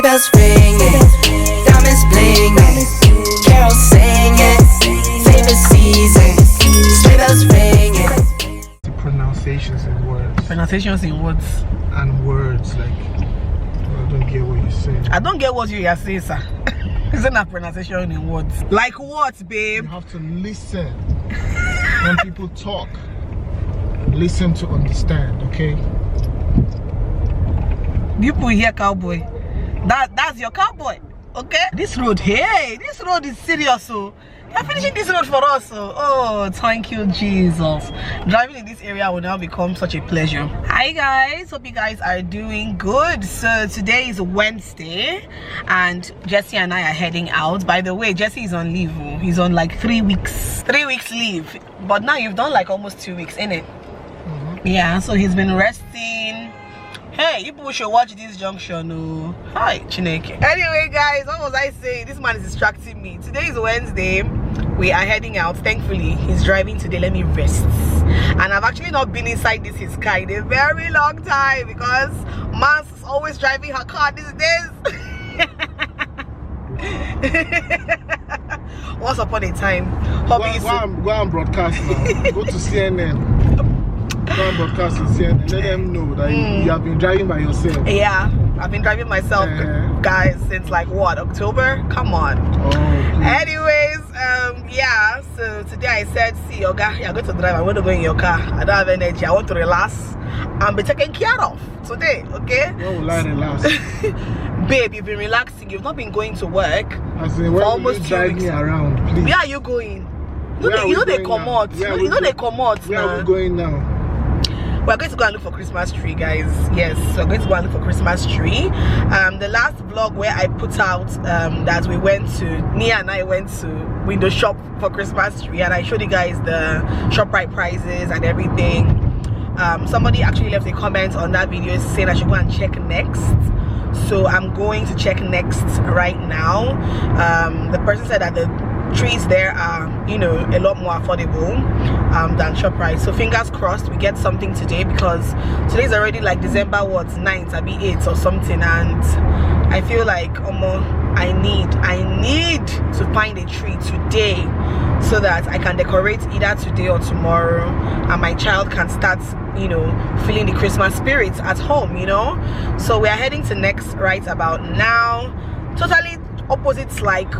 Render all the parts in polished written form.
Sleigh bells ringing, diamonds blinging, carols singing, favorite season. Sleigh bells ringing. The pronunciations in words. Pronunciations in words. And words, like, I don't get what you're saying. I don't get what you are saying, sir. Isn't that pronunciation in words? Like what, babe? You have to listen when people talk. Listen to understand, okay? People hear cowboy. That's your cowboy, okay? This road, hey, this road is serious, so you're finishing this road for us, so oh, thank you, Jesus. Driving in this area will now become such a pleasure. Hi guys, hope you guys are doing good. So today is Wednesday, and Jesse and I are heading out. By the way, Jesse is on leave. He's on like 3 weeks leave, but now you've done like almost 2 weeks, innit? Yeah, so he's been resting. Hey, you people should watch this junction. Oh, hi, Chineke. Anyway, guys, what was I saying? This man is distracting me. Today is Wednesday. We are heading out. Thankfully, he's driving today. Let me rest. And I've actually not been inside his car in a very long time because Mans is always driving her car these days. Once upon a time, go and broadcast now. Go to CNN. Go and broadcast to CNN. Let them know that you have been driving by yourself. Yeah, I've been driving myself, guys, since like what, October? Come on. Oh, anyways, yeah, so today I said, see, Oga, you're going to drive. I want to go in your car. I don't have energy. I want to relax and be taken care of today, okay? When will I relax? Babe, you've been relaxing. You've not been going to work for almost 2 weeks. Me around, please. Where are you going? You know they come out. You know they come out. Where are we going now? We're going to go and look for Christmas tree, guys. Yes, we're going to go and look for Christmas tree. The last vlog where I put out that we went to, Nia and I went to window shop for Christmas tree, and I showed you guys the ShopRite prices and everything. Somebody actually left a comment on that video saying I should go and check next. So I'm going to check next right now. The person said that the trees there are, you know, a lot more affordable than ShopRite. So fingers crossed we get something today, because today's already like December 9th, I'll be 8th or something, and I feel like I need to find a tree today so that I can decorate either today or tomorrow, and my child can start, you know, feeling the Christmas spirit at home, you know. So we are heading to Next right about now. Totally opposites, like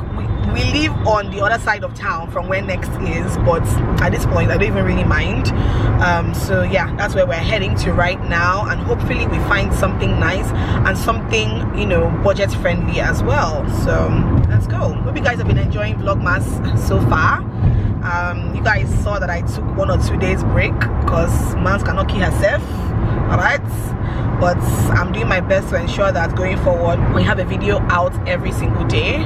we live on the other side of town from where Next is, but at this point I don't even really mind. So yeah, that's where we're heading to right now, and hopefully we find something nice and something, you know, budget friendly as well. So let's go. Hope you guys have been enjoying Vlogmas so far. You guys saw that I took 1 or 2 days break because Mans cannot keep herself, all right? But I'm doing my best to ensure that going forward we have a video out every single day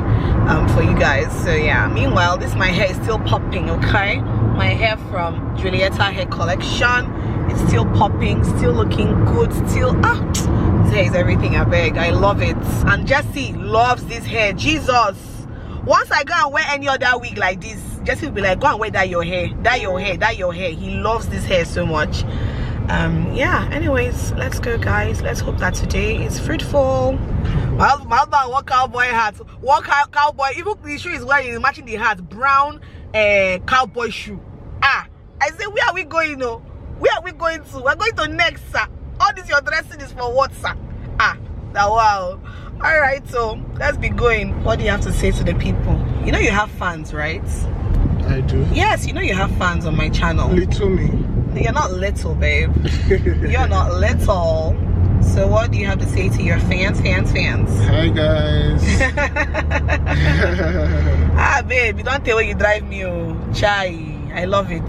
for you guys. So yeah, meanwhile this my hair is still popping, okay? My hair from Julieta hair collection, it's still popping, still looking good, still this hair is everything. I beg, I love it. And Jesse loves this hair. Jesus, once I go and wear any other wig like this, Jesse will be like, go and wear that your hair, that your hair, that your hair. He loves this hair so much. Yeah, anyways, let's go, guys. Let's hope that today is fruitful. My husband wore cowboy hat, cowboy, even the shoe is wearing, matching the hat, brown cowboy shoe. I say, where are we going? No, where are we going to? We're going to Next, sir. All this your dressing is for what, sir? Wow. All right, so let's be going. What do you have to say to the people? You know you have fans, right? I do. Yes, you know you have fans on my channel. Little me. You're not little, babe. You're not little. So what do you have to say to your fans? Hi guys. Babe, you don't tell where you drive me, oh. Chai, I love it.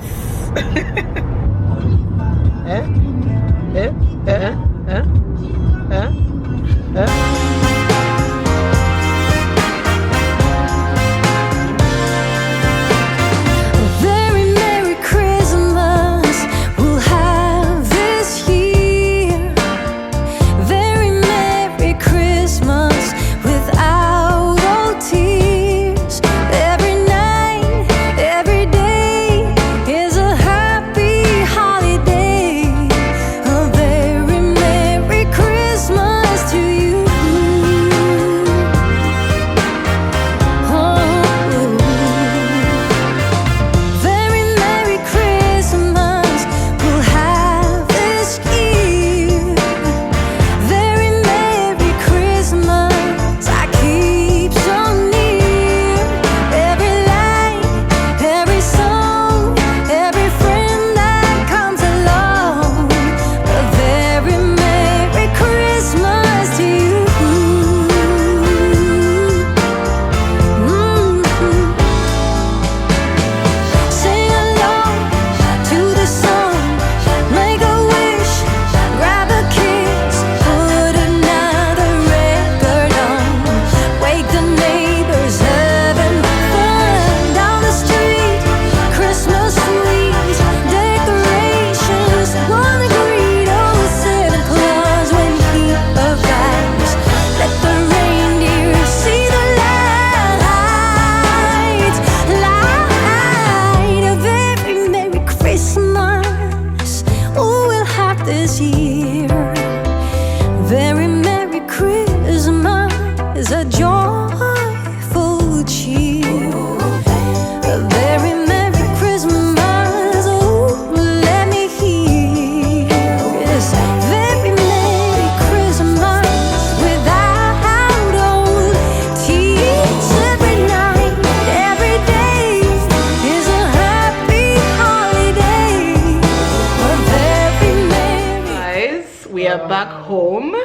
To you. is a joyful cheer. A very Merry Christmas, oh, let me hear. Yes, very Merry Christmas without old tears. Every night, every day is a happy holiday. A very Merry. Guys, we are back home.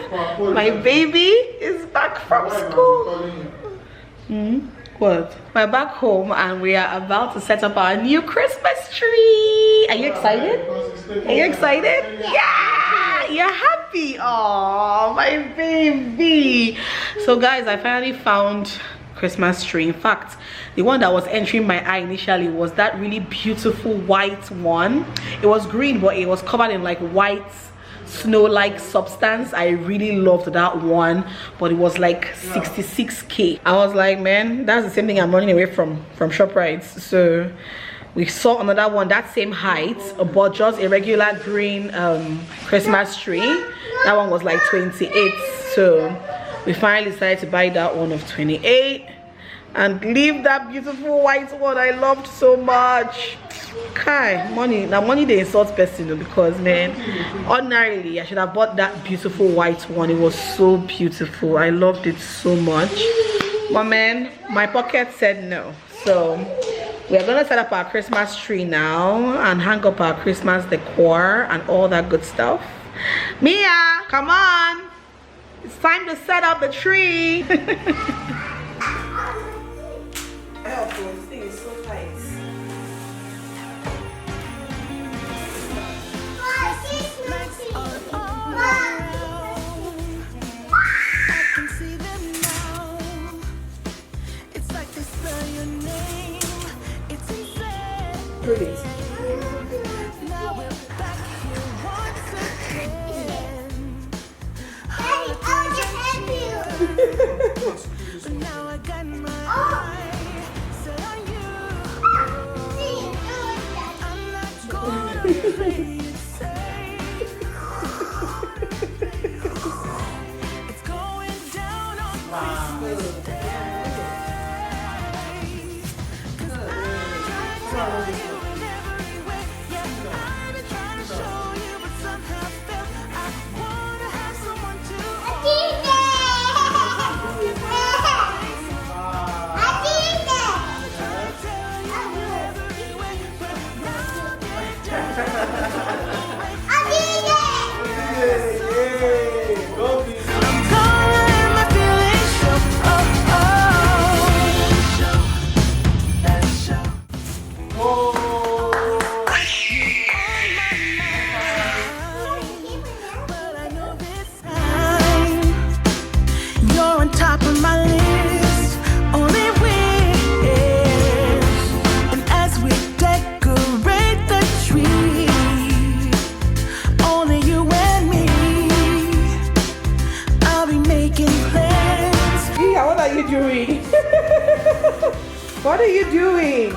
My baby is back from school. What? We're back home and we are about to set up our new Christmas tree. Are you excited? Are you excited? Yeah! You're happy? Oh, my baby. So guys, I finally found Christmas tree. In fact, the one that was entering my eye initially was that really beautiful white one. It was green, but it was covered in like white snow-like substance. I really loved that one, but it was like 66k. I was like, man, that's the same thing I'm running away from ShopRite. So we saw another one that same height, but just a regular green Christmas tree. That one was like 28. So we finally decided to buy that one of 28 and leave that beautiful white one I loved so much. Kai, money now, money they insult person though, because man, ordinarily I should have bought that beautiful white one. It was so beautiful. I loved it so much, but man, my pocket said no. So we are gonna set up our Christmas tree now and hang up our Christmas decor and all that good stuff. Mia, come on, it's time to set up the tree. This thing is so tight. Pretty. What are you doing?